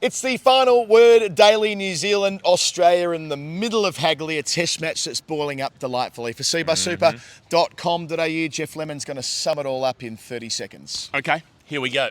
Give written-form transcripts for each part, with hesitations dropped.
It's the final word, daily New Zealand, Australia in the middle of Hagley, a test match that's boiling up delightfully. For cbussuper.com.au, Jeff Lemon's going to sum it all up in 30 seconds. Okay, here we go.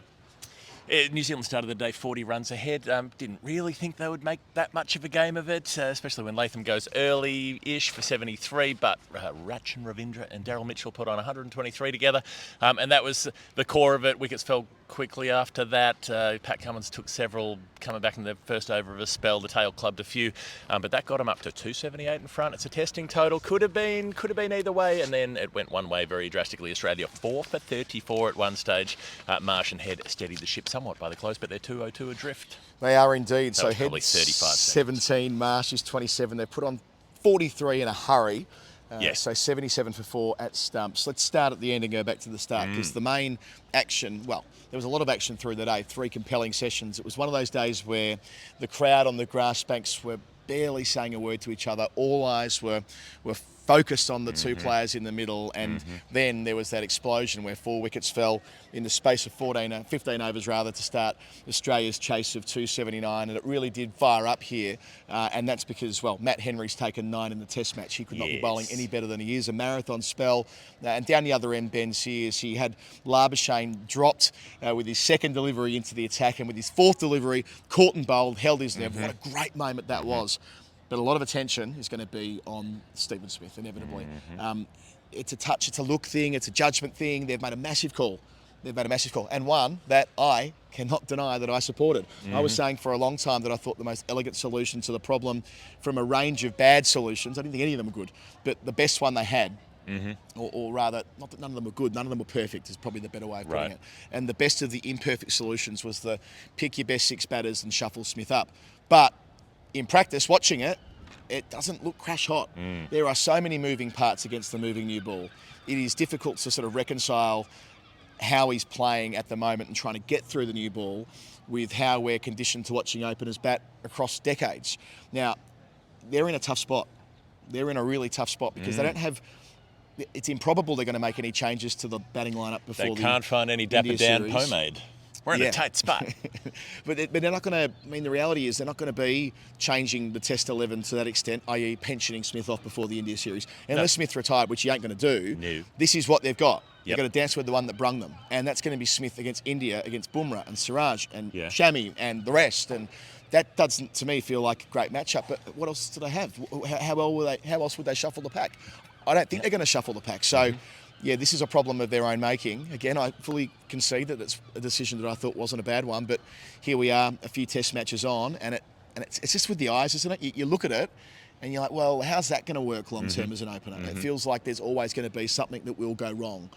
New Zealand started the day 40 runs ahead. Didn't really think they would make that much of a game of it, especially when Latham goes early-ish for 73, but Rachin Ravindra and Daryl Mitchell put on 123 together, and that was the core of it. Wickets fell quickly after that. Pat Cummins took several, coming back in the first over of a spell. The tail clubbed a few, but that got him up to 278 in front. It's a testing total. Could have been either way, and then it went one way very drastically. Australia 4 for 34 at one stage. Marsh and Head steadied the ship somewhat by the close, but they're 202 adrift. They are indeed. That so was Head probably 35 17, seconds. Marsh is 27. They put on 43 in a hurry. Yes. So 77 for 4 at stumps. Let's start at the end and go back to the start, because the main action, well, there was a lot of action through the day, 3 compelling sessions. It was one of those days where the crowd on the grass banks were barely saying a word to each other. All eyes were focused on the two players in the middle, and then there was that explosion where 4 wickets fell in the space of 15 overs rather, to start Australia's chase of 279, and it really did fire up here, and that's because, well, Matt Henry's taken 9 in the test match. He could not be bowling any better than he is. A marathon spell, and down the other end, Ben Sears, he had Labuschagne dropped with his second delivery into the attack, and with his 4th delivery, caught and bowled, held his nerve. What a great moment that was. But a lot of attention is going to be on Stephen Smith, inevitably. It's a touch, it's a look thing, it's a judgment thing. They've made a massive call. And one that I cannot deny that I supported. I was saying for a long time that I thought the most elegant solution to the problem from a range of bad solutions, I didn't think any of them were good, but the best one they had, or rather, not that none of them were good, none of them were perfect, is probably the better way of putting it. And the best of the imperfect solutions was the pick your best 6 batters and shuffle Smith up. But in practice, watching it, it doesn't look crash hot. There are so many moving parts against the moving new ball. It is difficult to sort of reconcile how he's playing at the moment and trying to get through the new ball with how we're conditioned to watching openers bat across decades. Now, they're in a tough spot. They're in a really tough spot because they don't have... It's improbable they're going to make any changes to the batting lineup before They can't find any dapper down pomade. We're in a tight spot. But they're not going to... I mean, the reality is they're not going to be changing the Test 11 to that extent, i.e. pensioning Smith off before the India series. Unless Smith retired, which he ain't going to do, this is what they've got. They've got to dance with the one that brung them. And that's going to be Smith against India, against Bumrah and Siraj and Shami and the rest. And that doesn't, to me, feel like a great matchup. But what else do they have? How else would they shuffle the pack? I don't think they're going to shuffle the pack. So... Yeah, this is a problem of their own making. Again, I fully concede that it's a decision that I thought wasn't a bad one, but here we are, a few test matches on, and it's just with the eyes, isn't it? You look at it, and you're like, well, how's that going to work long-term as an opener? It feels like there's always going to be something that will go wrong.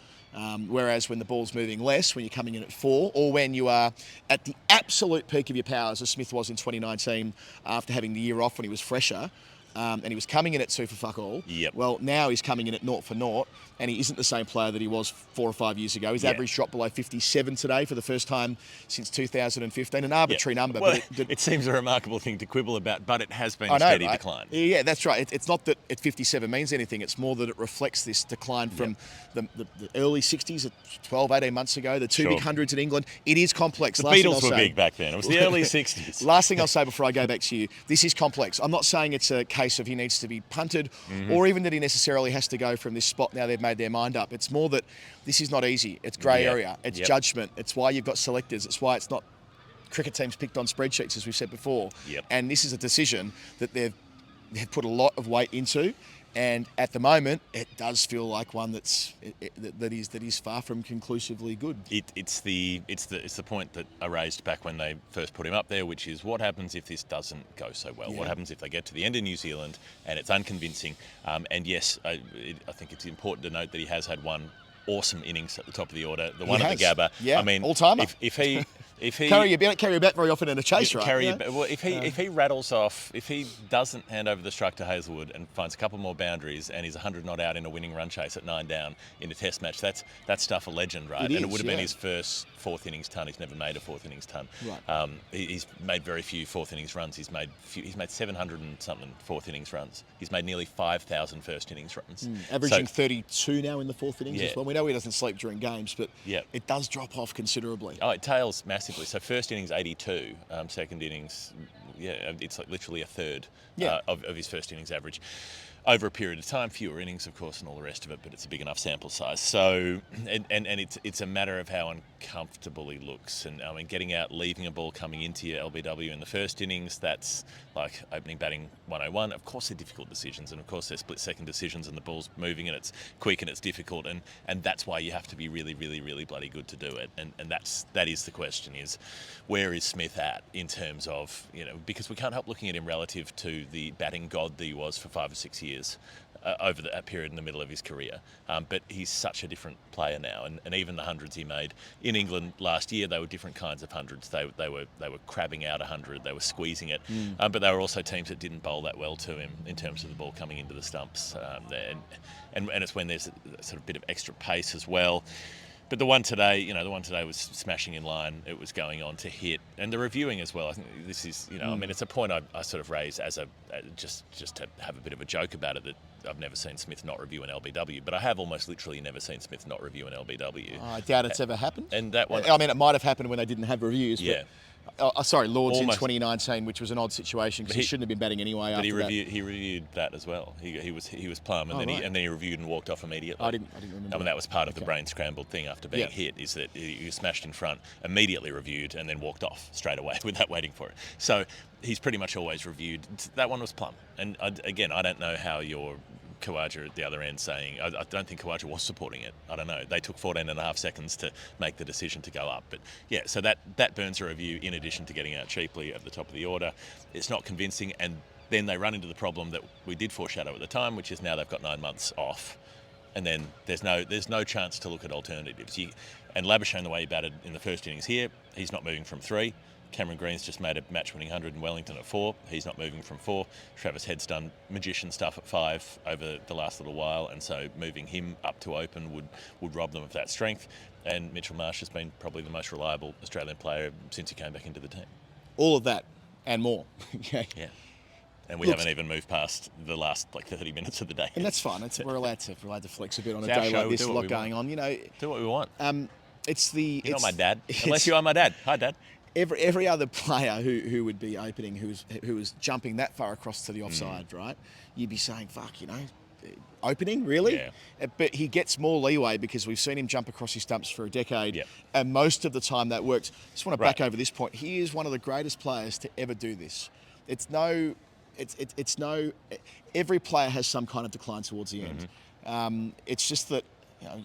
Whereas when the ball's moving less, when you're coming in at 4, or when you are at the absolute peak of your powers, as Smith was in 2019 after having the year off when he was fresher, and he was coming in at 2 for fuck all. Well, now he's coming in at 0 for 0, and he isn't the same player that he was 4 or 5 years ago. His average dropped below 57 today for the first time since 2015. An arbitrary number. Well, but it seems a remarkable thing to quibble about, but it has been a steady decline. Yeah, that's right. It's not that at 57 means anything. It's more that it reflects this decline from the early 60s, 12, 18 months ago, the 2 big hundreds in England. It is complex. The Beatles were big back then. It was the early 60s. Last thing I'll say before I go back to you, this is complex. I'm not saying it's a case of he needs to be punted or even that he necessarily has to go from this spot now they've made their mind up. It's more that this is not easy. It's grey area. It's judgment. It's why you've got selectors. It's why it's not cricket teams picked on spreadsheets, as we've said before. And this is a decision that they've put a lot of weight into. And at the moment, it does feel like one that is far from conclusively good. It's the point that I raised back when they first put him up there, which is what happens if this doesn't go so well? What happens if they get to the end of New Zealand and it's unconvincing? And yes, I think it's important to note that he has had one awesome innings at the top of the order, the one at the Gabba. Yeah, I mean, all-timer. If he Carey, you don't carry your bat very often in a chase, right? Well, if he rattles off, if he doesn't hand over the strike to Hazelwood and finds a couple more boundaries and he's 100 not out in a winning run chase at 9 down in a Test match, that's stuff a legend, right? It would have been his first 4th innings ton. He's never made a 4th innings ton. Right. He's made very few 4th innings runs. He's made 700 and something 4th innings runs. He's made nearly 5,000 first innings runs. Averaging 32 now in the 4th innings as well. We know he doesn't sleep during games, but it does drop off considerably. Oh, it tails massively. simply. So first innings 82, second innings, it's like literally a third Yeah. of his first innings average. Over a period of time, fewer innings, of course, and all the rest of it, but it's a big enough sample size. So, and it's a matter of how uncomfortable he looks. And I mean, getting out, leaving a ball coming into your LBW in the first innings, that's like opening batting 101. Of course, they're difficult decisions, and of course, they're split-second decisions, and the ball's moving, and it's quick, and it's difficult, and that's why you have to be really, really, really bloody good to do it. And that is the question: is where is Smith at in terms of, because we can't help looking at him relative to the batting god that he was for 5 or 6 years. Over that period in the middle of his career. But he's such a different player now, and even the hundreds he made in England last year, they were different kinds of hundreds. They were crabbing out 100, they were squeezing it, but they were also teams that didn't bowl that well to him in terms of the ball coming into the stumps. And it's when there's a sort of bit of extra pace as well. But the one today was smashing in line. It was going on to hit, and the reviewing as well. I think this is, I mean, it's a point I sort of raise as just to have a bit of a joke about it, that I've never seen Smith not review an LBW, but I have almost literally never seen Smith not review an LBW. I doubt it's ever happened. And that one, I mean, it might have happened when they didn't have reviews. Yeah. Sorry, Lords Almost. in 2019, which was an odd situation because he shouldn't have been batting anyway. But after he reviewed that as well. He was plumb, and then he reviewed and walked off immediately. I didn't remember. I mean, that was part of the brain scrambled thing after being hit, is that he was smashed in front, immediately reviewed, and then walked off straight away without waiting for it. So he's pretty much always reviewed. That one was plumb, and again, I don't know how your Khawaja at the other end saying, I don't think Khawaja was supporting it. I don't know. They took 14 and a half seconds to make the decision to go up. But yeah, so that burns a review in addition to getting out cheaply at the top of the order. It's not convincing, and then they run into the problem that we did foreshadow at the time, which is now they've got 9 months off. And then there's no chance to look at alternatives. And Labuschagne, the way he batted in the first innings here, he's not moving from 3. Cameron Green's just made a match-winning 100 in Wellington at 4. He's not moving from 4. Travis Head's done magician stuff at 5 over the last little while, and so moving him up to open would rob them of that strength. And Mitchell Marsh has been probably the most reliable Australian player since he came back into the team. All of that and more. Okay. Yeah. And we haven't even moved past the last 30 minutes of the day. And that's fine. We're allowed to flex a bit on a day like this. A lot going on. Do what we want. You're not my dad, unless you are my dad. Hi, Dad. Every other player who would be opening, who was jumping that far across to the offside, right? You'd be saying, "Fuck, opening really?" Yeah. But he gets more leeway because we've seen him jump across his stumps for a decade, yeah. And most of the time that works. Just want to back over this point. He is one of the greatest players to ever do this. It's no. Every player has some kind of decline towards the end. It's just that.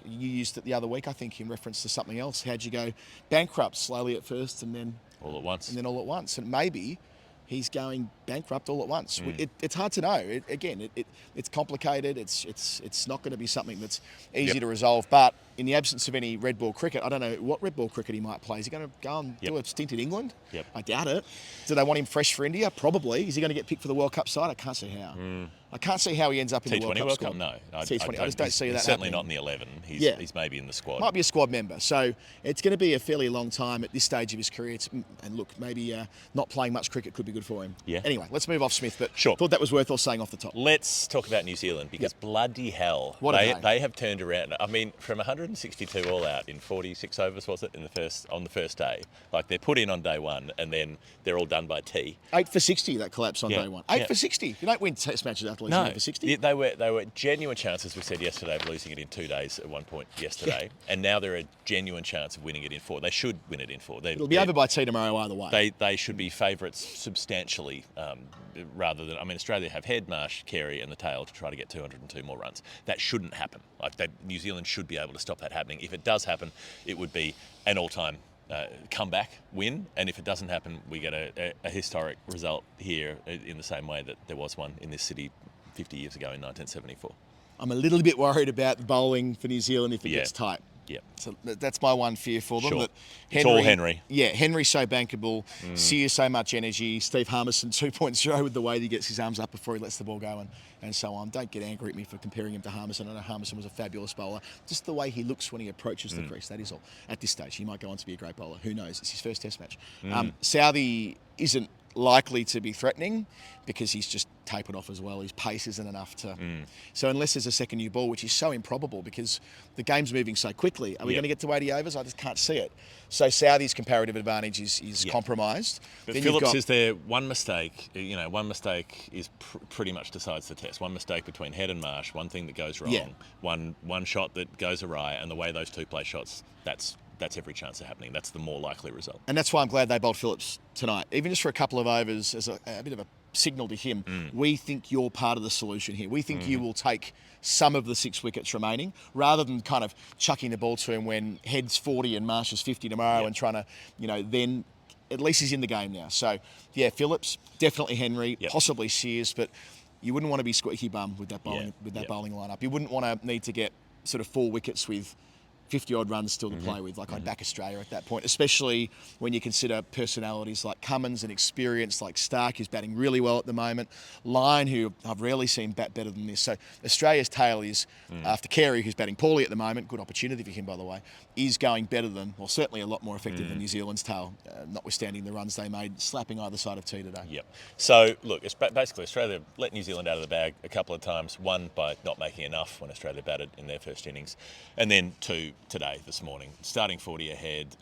You used it the other week, I think, in reference to something else. How'd you go bankrupt slowly at first and then all at once? And then all at once. And maybe he's going bankrupt all at once. It's hard to know. It's complicated. It's not going to be something that's easy to resolve. But in the absence of any red ball cricket, I don't know what red ball cricket he might play. Is he going to go and do a stint in England? Yep. I doubt it. Do they want him fresh for India? Probably. Is he going to get picked for the World Cup side? I can't see how. I can't see how he ends up in the World Cup squad. No. T20. I just don't see that certainly happening. Not in the 11. He's maybe in the squad. Might be a squad member. So it's going to be a fairly long time at this stage of his career. And look, maybe not playing much cricket could be good for him. Yeah. Anyway, let's move off Smith. But sure. Thought that was worth all saying off the top. Let's talk about New Zealand because bloody hell, they have turned around. I mean, from 162 all out in 46 overs, was it, on the first day? Like they're put in on day one and then they're all done by tea. 8 for 60 that collapse on day one. 8 for 60. You don't win test matches after losing 8 for 60. They were genuine chances, we said yesterday, of losing it in 2 days at one point yesterday. And now they're a genuine chance of winning it in 4. They should win it in 4. It'll be over by tea tomorrow either way. They should be favourites substantially rather than... I mean, Australia have Head, Marsh, Carey and the tail to try to get 202 more runs. That shouldn't happen. New Zealand should be able to stop that happening. If it does happen, it would be an all-time comeback win, and if it doesn't happen, we get a historic result here in the same way that there was one in this city 50 years ago in 1974. I'm a little bit worried about the bowling for New Zealand if it gets tight. Yeah. So that's my one fear for them. Sure. That It's all Henry. Yeah, Henry's so bankable, Sears so much energy, Steve Harmison 2.0 with the way that he gets his arms up before he lets the ball go and so on. Don't get angry at me for comparing him to Harmison. I know Harmison was a fabulous bowler. Just the way he looks when he approaches the crease, that is all. At this stage, he might go on to be a great bowler. Who knows? It's his first test match. Southee isn't likely to be threatening because he's just tapered off as well. His pace isn't enough to... So unless there's a second new ball, which is so improbable because the game's moving so quickly, are we going to get to 80 overs? I just can't see it. So Southie's comparative advantage is compromised. But Then Phillips is there one mistake. One mistake is pretty much decides the test. One mistake between Head and Marsh, one thing that goes wrong, one shot that goes awry, and the way those two play shots, that's every chance of happening. That's the more likely result. And that's why I'm glad they bowled Phillips tonight, even just for a couple of overs as a bit of a signal to him. We think you're part of the solution here. We think you will take some of the 6 wickets remaining rather than kind of chucking the ball to him when Head's 40 and Marsh is 50 tomorrow and trying to, then at least he's in the game now. So, yeah, Phillips, definitely Henry, possibly Shears, but you wouldn't want to be squeaky bum with that bowling bowling lineup. You wouldn't want to need to get sort of 4 wickets with 50-odd runs still to play with. I'd back Australia at that point, especially when you consider personalities like Cummins and experience like Stark, who's batting really well at the moment. Lyon, who I've rarely seen bat better than this. So Australia's tail is, after Carey, who's batting poorly at the moment, good opportunity for him, by the way, is going better than, well, certainly a lot more effective than New Zealand's tail, notwithstanding the runs they made, slapping either side of tee today. Yep. So, look, it's basically Australia let New Zealand out of the bag a couple of times. One, by not making enough when Australia batted in their first innings. And then 2, today, this morning, starting 40 ahead.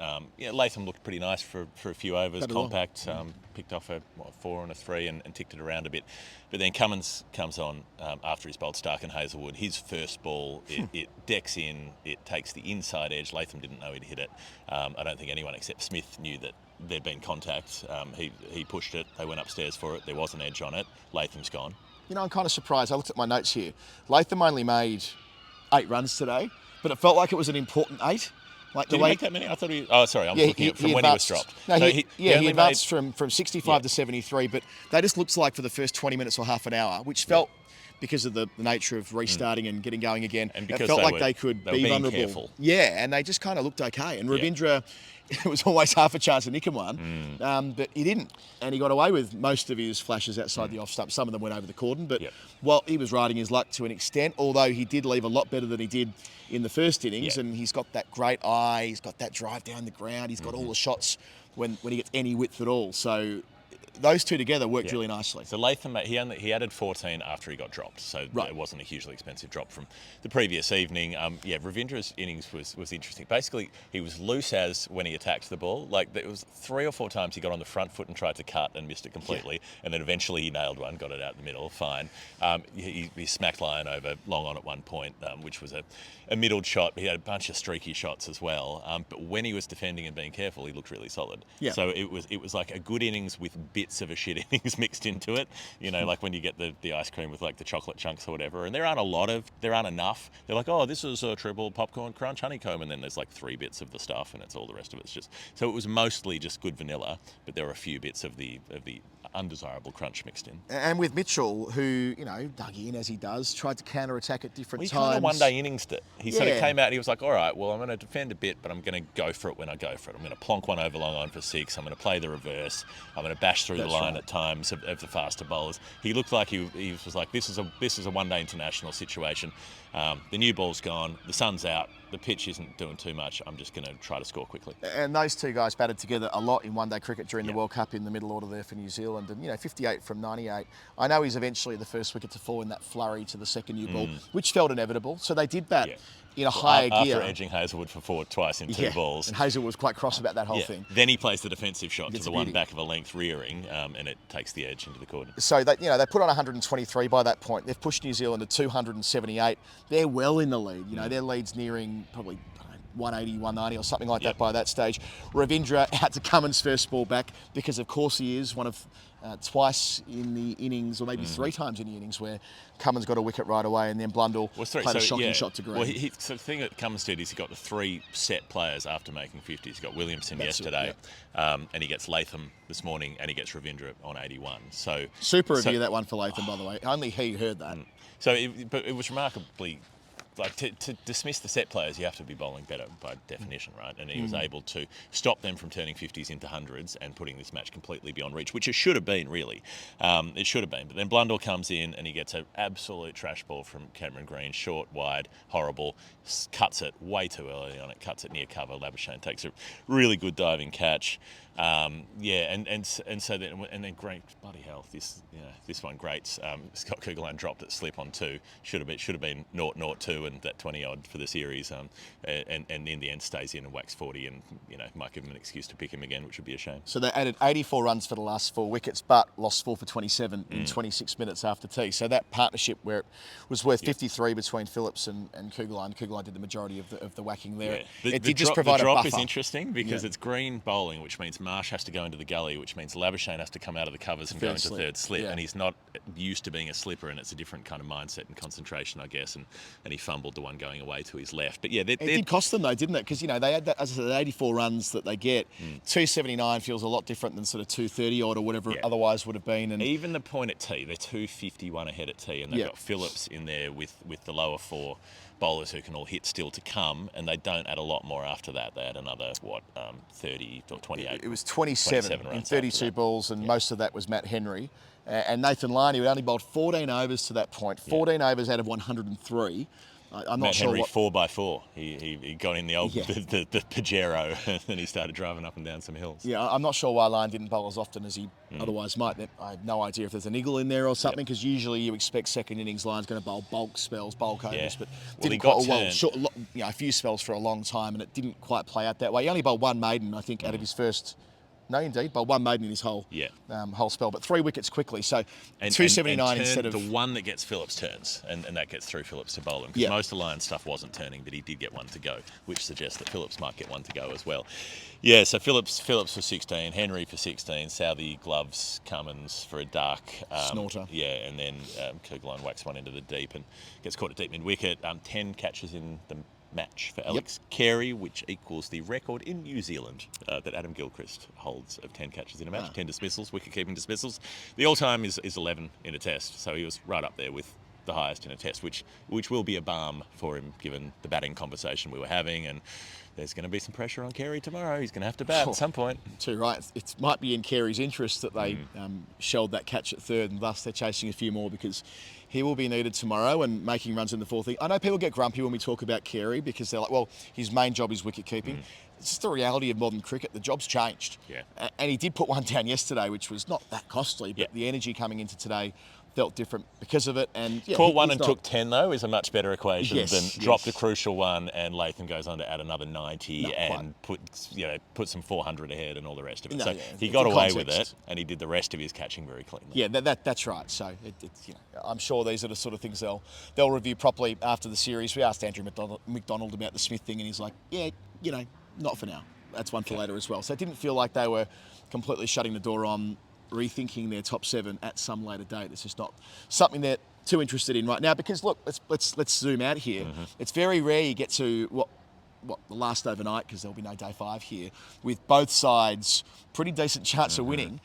Latham looked pretty nice for a few overs, compact, picked off a 4 and a 3 and ticked it around a bit. But then Cummins comes on after he's bowled Stark and Hazelwood. His first ball, it decks in, it takes the inside edge. Latham didn't know he'd hit it. I don't think anyone except Smith knew that there'd been contact. He pushed it, they went upstairs for it, there was an edge on it. Latham's gone. I'm kind of surprised. I looked at my notes here. Latham only made 8 runs today, but it felt like it was an important 8. Like Did he make that many? I thought he... Oh, sorry, I'm looking at from when he was dropped. No, so he advanced from 65 to 73, but they just looked like for the first 20 minutes or half an hour, which felt, because of the nature of restarting and getting going again, and it felt like they could be vulnerable. Careful. Yeah, and they just kind of looked okay. And Ravindra, it was always half a chance to nick him one, but he didn't. And he got away with most of his flashes outside the off stump. Some of them went over the cordon, but he was riding his luck to an extent, although he did leave a lot better than he did in the first innings, and he's got that great eye, he's got that drive down the ground, he's got all the shots when he gets any width at all. So those two together worked really nicely. So Latham, he added 14 after he got dropped, so it wasn't a hugely expensive drop from the previous evening. Ravindra's innings was interesting. Basically, he was loose as when he attacked the ball. Like, there was 3 or 4 times he got on the front foot and tried to cut and missed it completely, and then eventually he nailed one, got it out in the middle, fine. He smacked Lyon over long on at one point, which was a middled shot. He had a bunch of streaky shots as well, but when he was defending and being careful, he looked really solid. So it was like a good innings with bits of a shit innings mixed into it, like when you get the ice cream with like the chocolate chunks or whatever, and there aren't enough. They're like, oh, this is a triple popcorn crunch honeycomb, and then there's like 3 bits of the stuff, and it's all the rest of it's just, so it was mostly just good vanilla, but there were a few bits of the undesirable crunch mixed in. And with Mitchell, who, dug in as he does, tried to counter-attack at different times. He kind of one-day innings it. He sort of came out and he was like, all right, well, I'm going to defend a bit, but I'm going to go for it when I go for it. I'm going to plonk one over long on for 6. I'm going to play the reverse. I'm going to bash through the line at times of the faster bowlers. He looked like he was like, this is a one-day international situation. The new ball's gone. The sun's out. The pitch isn't doing too much. I'm just going to try to score quickly. And those two guys batted together a lot in one-day cricket during the World Cup in the middle order there for New Zealand. And, 58 from 98. I know he's eventually the first wicket to fall in that flurry to the second new ball, which felt inevitable. So they did bat in a higher gear. After edging Hazelwood for 4 twice in 2 balls. And Hazelwood was quite cross about that whole thing. Then he plays the defensive shot to the one back of a length rearing, and it takes the edge into the cordon. So they put on 123 by that point. They've pushed New Zealand to 278. They're well in the lead. Their lead's nearing probably 180, 190 or something like that by that stage. Ravindra out to Cummins' first ball back because, of course, he is one of twice in the innings, or maybe 3 times in the innings, where Cummins got a wicket right away and then Blundell played a shocking shot to green. Well, so the thing that Cummins did is he got the 3 set players after making 50s. He got Williamson yesterday, and he gets Latham this morning, and he gets Ravindra on 81. So super review that one for Latham, by the way. Only he heard that. But it was remarkably. Like, to dismiss the set players, you have to be bowling better by definition, right? And he was able to stop them from turning 50s into 100s and putting this match completely beyond reach, which it should have been, really. It should have been. But then Blundell comes in and he gets an absolute trash ball from Cameron Green, short, wide, horrible, cuts it way too early on it, cuts it near cover. Labuschagne takes a really good diving catch. And so then great, bloody hell, this one grates. Scott Kugelheim dropped at slip on 2. Should have been 0-0-2 and that 20 odd for the series. And in the end stays in and whacks 40, and might give him an excuse to pick him again, which would be a shame. So they added 84 runs for the last 4 wickets, but lost 4 for 27 in 26 minutes after tea. So that partnership where it was worth 53 between Phillips and Kugelheim. Kugelheim did the majority of the whacking there. Yeah. It did just provide a buffer. The drop is interesting because it's green bowling, which means Marsh has to go into the gully, which means Labuschagne has to come out of the covers and go into third slip, and he's not used to being a slipper, and it's a different kind of mindset and concentration, I guess, and he fumbled the one going away to his left. But yeah, it did cost them though, didn't it? Because they had that, as I said, 84 runs that they get. 279 feels a lot different than sort of 230 odd or whatever it otherwise would have been. And even the point at tee, they're 251 ahead at tee, and they've got Phillips in there with the lower 4 bowlers who can all hit still to come, and they don't add a lot more after that. They had another 30 or 28. It was 27 in 32 balls, and most of that was Matt Henry. And Nathan Lyon, who only bowled 14 overs to that point, 14 overs out of 103. I'm not sure Henry what... 4x4. He got in the old the Pajero and he started driving up and down some hills. Yeah, I'm not sure why Lyon didn't bowl as often as he otherwise might. I have no idea if there's a niggle in there or something, because usually you expect second innings Lyon's going to bowl bulk spells, bulk overs, but didn't quite a few spells for a long time, and it didn't quite play out that way. He only bowled 1 maiden, I think, out of his first. No, indeed, but 1 maiden in his whole spell, but 3 wickets quickly. So 279 instead of the one that gets Phillips turns, and that gets through Phillips to bowl him. Because most of Lyon's stuff wasn't turning, but he did get 1 to go, which suggests that Phillips might get 1 to go as well. Yeah, so Phillips for 16, Henry for 16, Southey gloves Cummins for a duck. Snorter. Yeah, and then Kugelheim whacks 1 into the deep and gets caught at deep mid wicket. 10 catches in the match for Alex Carey, which equals the record in New Zealand that Adam Gilchrist holds of 10 catches in a match, 10 dismissals, wicket-keeping dismissals. The all-time is 11 in a test, so he was right up there with the highest in a test, which will be a balm for him given the batting conversation we were having, and there's going to be some pressure on Carey tomorrow. He's going to have to bat at some point. Too right. It might be in Carey's interest that they shelled that catch at third, and thus they're chasing a few more, because he will be needed tomorrow and making runs in the 4th. I know people get grumpy when we talk about Carey because they're like, well, his main job is wicket keeping. It's just the reality of modern cricket. The job's changed. Yeah. And he did put 1 down yesterday, which was not that costly, but the energy coming into today felt different because of it. And caught 1 and took 10 though is a much better equation than dropped a crucial 1 and Latham goes on to add another 90 and put some 400 ahead and all the rest of it. He got away with it, and he did the rest of his catching very cleanly. Yeah, that's right. So I'm sure these are the sort of things they'll review properly after the series. We asked Andrew McDonald about the Smith thing, and he's like, not for now. That's one for later as well. So it didn't feel like they were completely shutting the door on rethinking their top 7 at some later date. It's just not something they're too interested in right now, because look, let's zoom out here. It's very rare you get to what the last overnight, because there'll be no day 5 here, with both sides pretty decent chance of winning.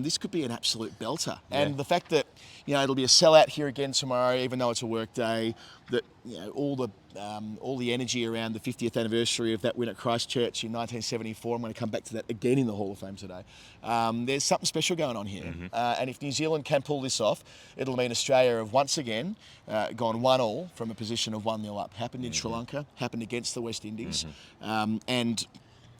This could be an absolute belter. And the fact that it'll be a sellout here again tomorrow, even though it's a work day, that all the energy around the 50th anniversary of that win at Christchurch in 1974. I'm going to come back to that again in the Hall of Fame today. There's something special going on here, and if New Zealand can pull this off, it'll mean Australia have once again gone 1-1 from a position of 1-0 up. Happened in Sri Lanka, happened against the West Indies, and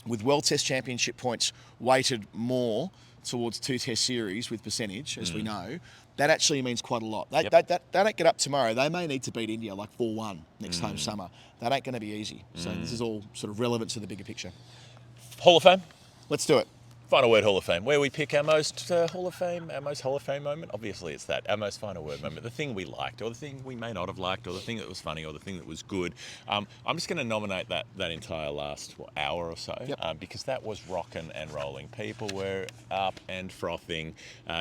with World Test Championship points weighted more towards 2 Test series with percentage, as we know, that actually means quite a lot. They don't get up tomorrow. They may need to beat India like 4-1 next home summer. That ain't going to be easy. So this is all sort of relevant to the bigger picture. Hall of Fame? Let's do it. Final Word Hall of Fame, where we pick our most Hall of Fame moment. Obviously, it's that, our most final word moment, the thing we liked, or the thing we may not have liked, or the thing that was funny, or the thing that was good. I'm just going to nominate that entire last hour or so, because that was rocking and rolling. People were up and frothing.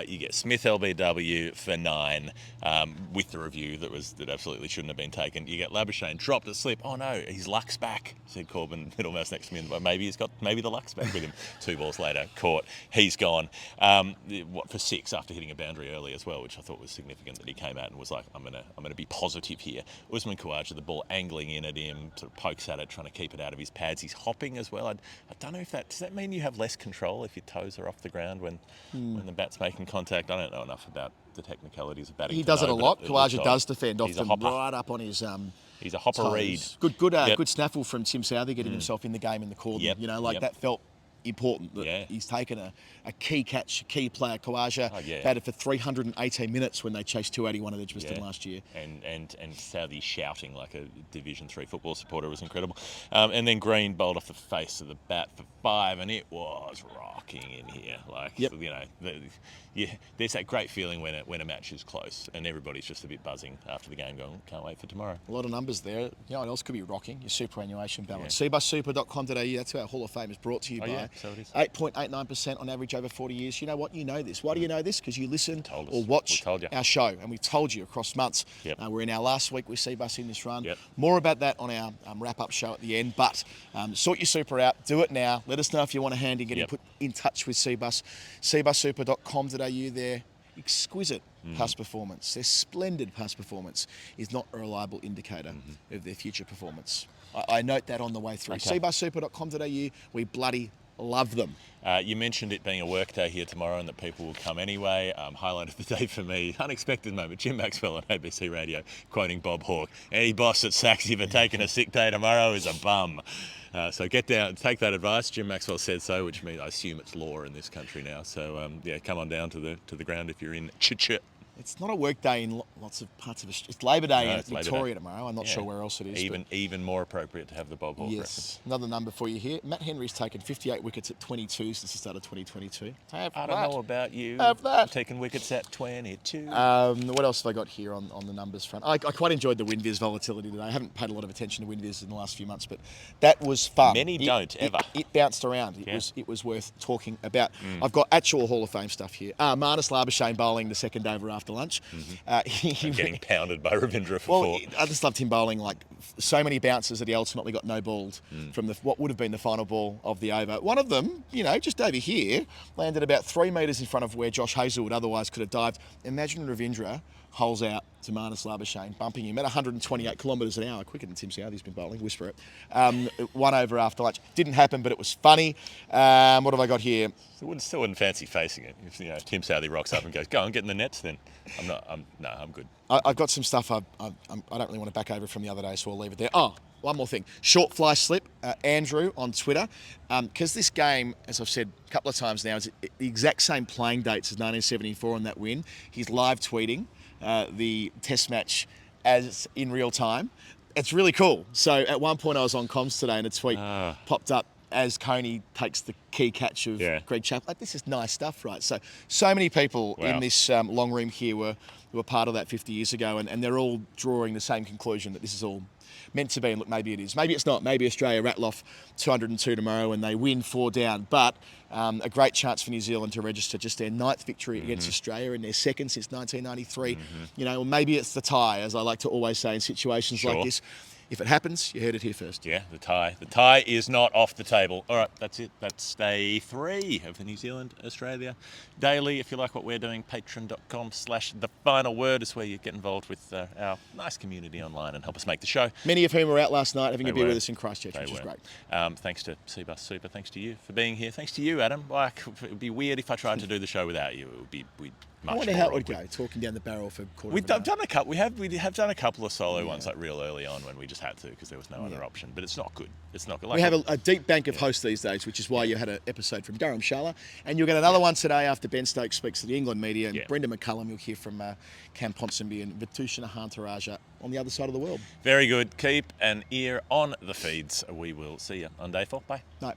You get Smith LBW for 9, with the review that absolutely shouldn't have been taken. You get Labuschagne dropped at slip. Oh no, his luck's back, said Corbin Middlemouse next to me. But maybe the luck's back with him. 2 balls later, caught, he's gone. For 6 after hitting a boundary early as well, which I thought was significant, that he came out and was like, I'm gonna be positive here. Usman Khawaja, the ball angling in at him, sort of pokes at it, trying to keep it out of his pads. He's hopping as well. I don't know if does that mean you have less control if your toes are off the ground when the bat's making contact? I don't know enough about the technicalities of batting. He does it a lot. Khawaja does defend often right up on his he's a hopper toes. read. Good snaffle from Tim Southey getting himself in the game in the cordon. That felt important that he's taken a key catch, a key player, Kawaja, batted for 318 minutes when they chased 281 at Edgbaston last year. And Southie shouting like a Division 3 football supporter was incredible. And then Green bowled off the face of the bat for 5, and it was rocking in here. Like, you know, there's that great feeling when a match is close and everybody's just a bit buzzing after the game going, can't wait for tomorrow. A lot of numbers there. You know what else could be rocking? Your superannuation balance. CBUSsuper.com.au, that's who our Hall of Fame is brought to you by. So it is. 8.89% on average over 40 years. You know what? You know this. Why do you know this? Because you listen or watch our show, and we've told you across months. We're in our last week with CBUS in this run. More about that on our wrap-up show at the end, but sort your super out. Do it now. Let us know if you want a hand in getting put in touch with CBUS. CBUSsuper.com.au there. Exquisite past performance. Their splendid past performance is not a reliable indicator of their future performance. I note that on the way through. CBUSsuper.com.au. We bloody love them. You mentioned it being a work day here tomorrow and that people will come anyway. Highlight of the day for me, unexpected moment, Jim Maxwell on ABC Radio quoting Bob Hawke. Any boss at Saxy for taking a sick day tomorrow is a bum. So get down, take that advice. Jim Maxwell said so, which means I assume it's law in this country now. So come on down to the ground if you're in Christchurch. It's not a work day in lots of parts of Australia. It's Labor Day in Victoria tomorrow. I'm not sure where else it is. Even more appropriate to have the Bob Hawke reference. Another number for you here. Matt Henry's taken 58 wickets at 22 since the start of 2022. I don't know about you. Have that. I'm taking wickets at 22. What else have I got here on the numbers front? I quite enjoyed the WinViz volatility today. I haven't paid a lot of attention to WinViz in the last few months, but that was fun. Many don't ever. It bounced around. It was worth talking about. I've got actual Hall of Fame stuff here. Marnus Labuschagne bowling the second over after lunch. Getting pounded by Ravindra for 4. I just loved him bowling like so many bounces that he ultimately got no balled from what would have been the final ball of the over. One of them, just over here, landed about 3 metres in front of where Josh Hazlewood otherwise could have dived. Imagine Ravindra holes out to Marnus Labuschagne, bumping him at 128 kilometres an hour, quicker than Tim Southey's been bowling, whisper it. 1 over after lunch. Didn't happen, but it was funny. What have I got here? Still wouldn't fancy facing it. If Tim Southey rocks up and goes, go on, get in the nets then. I'm good. I've got some stuff I don't really want to back over from the other day, so I'll leave it there. Oh, one more thing. Short fly slip, Andrew on Twitter. Because this game, as I've said a couple of times now, is the exact same playing dates as 1974 on that win. He's live tweeting the test match as in real time. It's really cool. So at one point I was on comms today and a tweet popped up as Coney takes the key catch of Greg Chappell. Like, this is nice stuff, right? So many people in this long room here were part of that 50 years ago, and they're all drawing the same conclusion that this is all meant to be. And look, maybe it is. Maybe it's not. Maybe Australia rattle off 202 tomorrow and they win 4 down. But a great chance for New Zealand to register just their 9th victory against Australia and their 2nd since 1993. Or maybe it's the tie, as I like to always say in situations like this. If it happens, you heard it here first. Yeah, the tie. The tie is not off the table. All right, that's it. That's day 3 of the New Zealand Australia Daily. If you like what we're doing, patreon.com/thefinalword is where you get involved with our nice community online and help us make the show. Many of whom were out last night having a beer with us in Christchurch, which was great. Thanks to CBUS Super. Thanks to you for being here. Thanks to you, Adam. It would be weird if I tried to do the show without you. We'd I wonder how it would go, talking down the barrel for a quarter We've done a couple. We have done a couple of solo ones like real early on when we just had to because there was no other option. But it's not good. It's not good. We have a deep bank of hosts these days, which is why you had an episode from Durham Shala, and you'll get another one today after Ben Stokes speaks to the England media, and Brenda McCullum you'll hear from Cam Ponsonby and Vitushana Hantaraja on the other side of the world. Very good. Keep an ear on the feeds. We will see you on day 4. Bye. No.